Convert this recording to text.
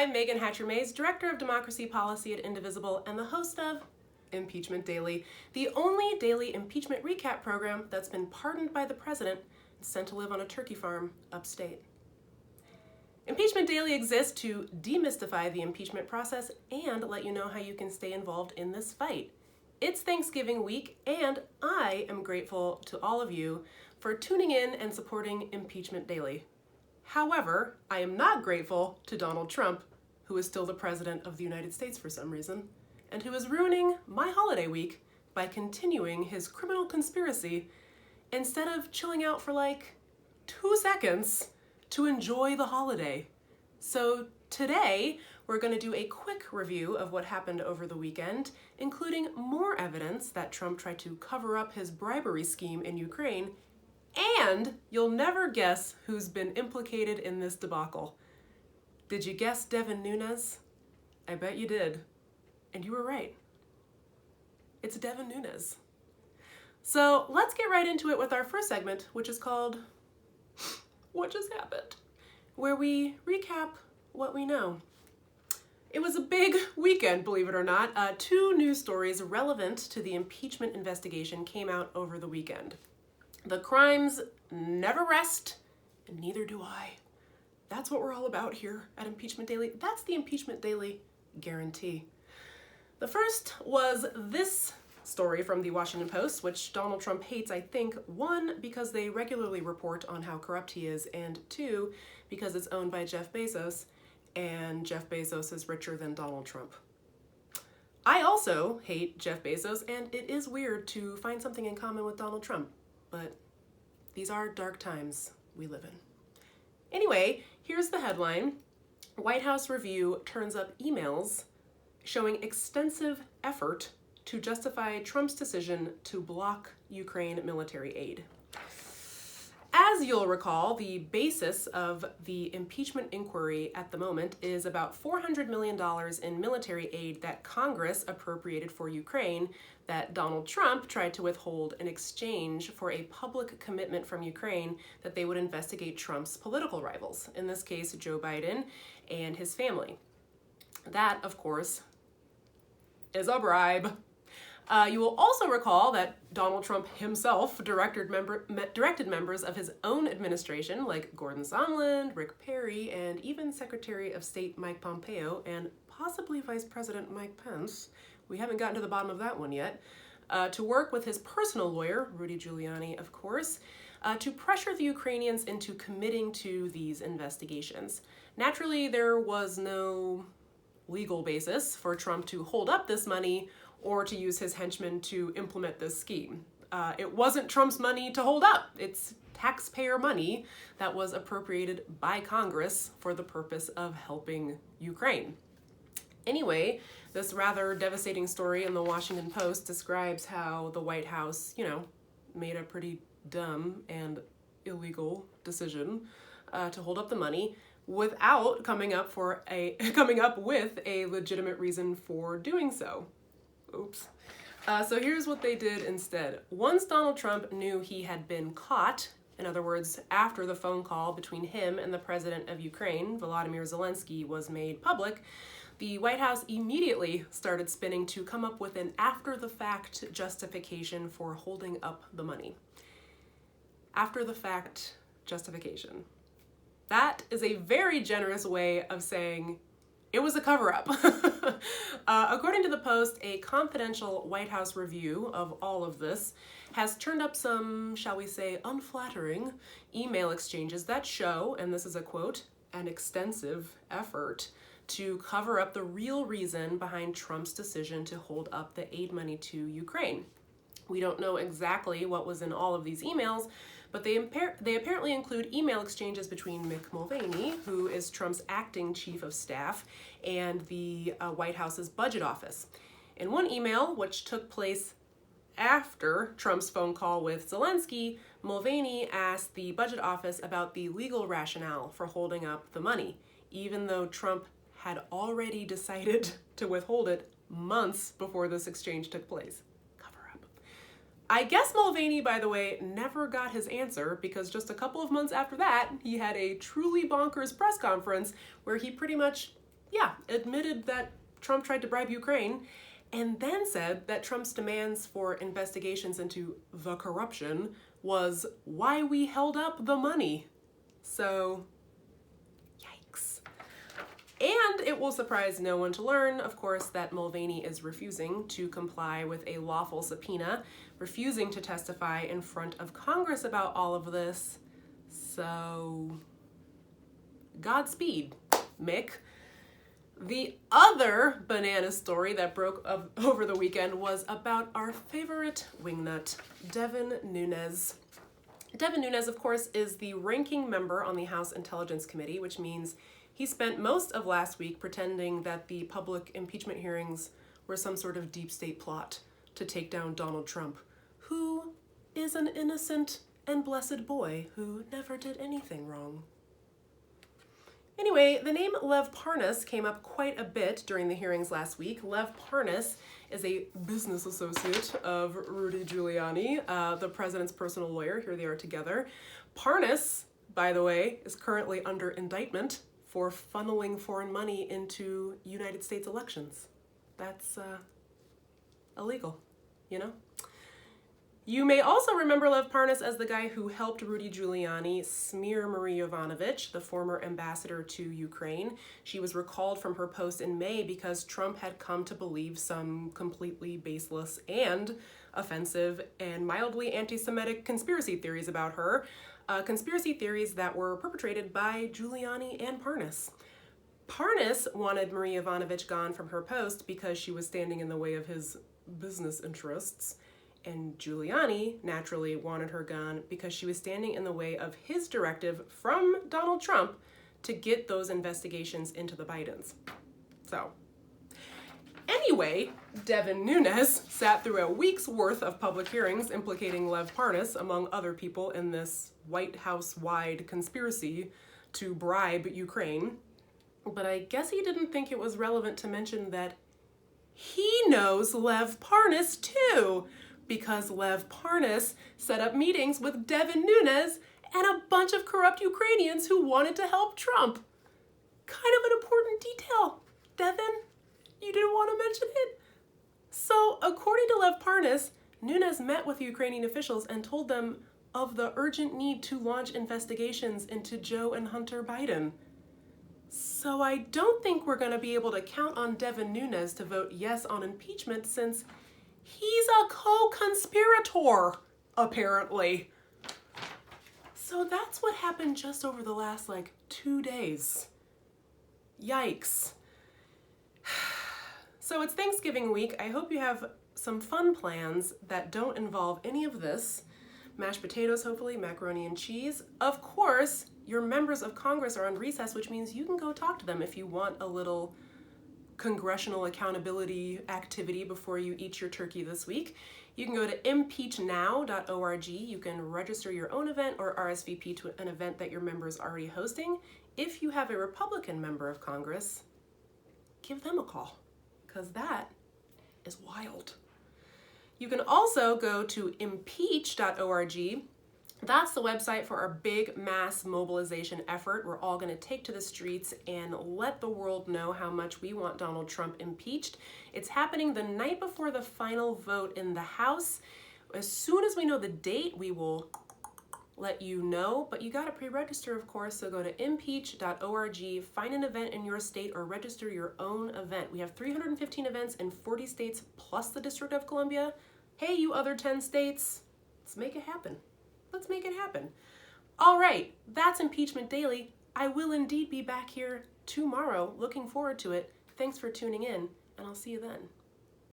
I'm Megan Hatcher-Mays, Director of Democracy Policy at Indivisible and the host of Impeachment Daily, the only daily impeachment recap program that's been pardoned by the president and sent to live on a turkey farm upstate. Impeachment Daily exists to demystify the impeachment process and let you know how you can stay involved in this fight. It's Thanksgiving week, and I am grateful to all of you for tuning in and supporting Impeachment Daily. However, I am not grateful to Donald Trump, who is still the President of the United States for some reason, and who is ruining my holiday week by continuing his criminal conspiracy instead of chilling out for like 2 seconds to enjoy the holiday. So today, we're going to do a quick review of what happened over the weekend, including more evidence that Trump tried to cover up his bribery scheme in Ukraine, and you'll never guess who's been implicated in this debacle. Did you guess Devin Nunes? I bet you did. And you were right. It's Devin Nunes. So let's get right into it with our first segment, which is called What Just Happened, where we recap what we know. It was a big weekend, believe it or not. 2 news stories relevant to the impeachment investigation came out over the weekend. The crimes never rest, and neither do I. That's what we're all about here at Impeachment Daily. That's the Impeachment Daily guarantee. The first was this story from the Washington Post, which Donald Trump hates, I think, 1, because they regularly report on how corrupt he is, and 2, because it's owned by Jeff Bezos, and Jeff Bezos is richer than Donald Trump. I also hate Jeff Bezos, and it is weird to find something in common with Donald Trump. But these are dark times we live in. Anyway, here's the headline. White House review turns up emails showing extensive effort to justify Trump's decision to block Ukraine military aid. As you'll recall, the basis of the impeachment inquiry at the moment is about $400 million in military aid that Congress appropriated for Ukraine that Donald Trump tried to withhold in exchange for a public commitment from Ukraine that they would investigate Trump's political rivals, in this case, Joe Biden and his family. That, of course, is a bribe. You will also recall that Donald Trump himself directed members of his own administration, like Gordon Sondland, Rick Perry, and even Secretary of State Mike Pompeo, and possibly Vice President Mike Pence, we haven't gotten to the bottom of that one yet, to work with his personal lawyer, Rudy Giuliani, of course, to pressure the Ukrainians into committing to these investigations. Naturally, there was no legal basis for Trump to hold up this money or to use his henchmen to implement this scheme. It wasn't Trump's money to hold up. It's taxpayer money that was appropriated by Congress for the purpose of helping Ukraine. Anyway, this rather devastating story in the Washington Post describes how the White House, made a pretty dumb and illegal decision to hold up the money without coming up with a legitimate reason for doing so. Oops. So here's what they did instead. Once Donald Trump knew he had been caught, in other words, after the phone call between him and the president of Ukraine, Volodymyr Zelensky, was made public, the White House immediately started spinning to come up with an after-the-fact justification for holding up the money. After-the-fact justification. That is a very generous way of saying it was a cover-up. According to the Post, a confidential White House review of all of this has turned up some, shall we say, unflattering email exchanges that show, and this is a quote, an extensive effort to cover up the real reason behind Trump's decision to hold up the aid money to Ukraine. We don't know exactly what was in all of these emails, but they apparently include email exchanges between Mick Mulvaney, who is Trump's acting chief of staff, and the White House's budget office. In one email, which took place after Trump's phone call with Zelensky, Mulvaney asked the budget office about the legal rationale for holding up the money, even though Trump had already decided to withhold it months before this exchange took place. I guess Mulvaney, by the way, never got his answer because just a couple of months after that, he had a truly bonkers press conference where he pretty much admitted that Trump tried to bribe Ukraine, and then said that Trump's demands for investigations into the corruption was why we held up the money. So, yikes. And it will surprise no one to learn, of course, that Mulvaney is refusing to comply with a lawful subpoena, refusing to testify in front of Congress about all of this. So, Godspeed, Mick. The other banana story that broke over the weekend was about our favorite wingnut, Devin Nunes. Devin Nunes, of course, is the ranking member on the House Intelligence Committee, which means he spent most of last week pretending that the public impeachment hearings were some sort of deep state plot to take down Donald Trump, who is an innocent and blessed boy who never did anything wrong. Anyway, the name Lev Parnas came up quite a bit during the hearings last week. Lev Parnas is a business associate of Rudy Giuliani, the president's personal lawyer. Here they are together. Parnas, by the way, is currently under indictment for funneling foreign money into United States elections. That's illegal, you know? You may also remember Lev Parnas as the guy who helped Rudy Giuliani smear Marie Yovanovitch, the former ambassador to Ukraine. She was recalled from her post in May because Trump had come to believe some completely baseless and offensive and mildly anti-Semitic conspiracy theories about her, conspiracy theories that were perpetrated by Giuliani and Parnas. Parnas wanted Marie Yovanovitch gone from her post because she was standing in the way of his business interests. And Giuliani naturally wanted her gone because she was standing in the way of his directive from Donald Trump to get those investigations into the Bidens. So, anyway, Devin Nunes sat through a week's worth of public hearings implicating Lev Parnas, among other people, in this White House-wide conspiracy to bribe Ukraine. But I guess he didn't think it was relevant to mention that he knows Lev Parnas too, because Lev Parnas set up meetings with Devin Nunes and a bunch of corrupt Ukrainians who wanted to help Trump. Kind of an important detail, Devin. You didn't want to mention it? So, according to Lev Parnas, Nunes met with Ukrainian officials and told them of the urgent need to launch investigations into Joe and Hunter Biden. So I don't think we're going to be able to count on Devin Nunes to vote yes on impeachment since he's a co-conspirator, apparently. So that's what happened just over the last, 2 days. Yikes. So it's Thanksgiving week. I hope you have some fun plans that don't involve any of this. Mashed potatoes, hopefully, macaroni and cheese. Of course, your members of Congress are on recess, which means you can go talk to them if you want a little congressional accountability activity before you eat your turkey this week. You can go to impeachnow.org. You can register your own event or RSVP to an event that your member is already hosting. If you have a Republican member of Congress, give them a call, because that is wild. You can also go to impeach.org. That's the website for our big mass mobilization effort. We're all going to take to the streets and let the world know how much we want Donald Trump impeached. It's happening the night before the final vote in the House. As soon as we know the date, we will let you know, but you got to pre-register, of course, so go to impeach.org, find an event in your state, or register your own event. We have 315 events in 40 states plus the District of Columbia. Hey, you other 10 states, let's make it happen. Let's make it happen. All right, that's Impeachment Daily. I will indeed be back here tomorrow. Looking forward to it. Thanks for tuning in, and I'll see you then.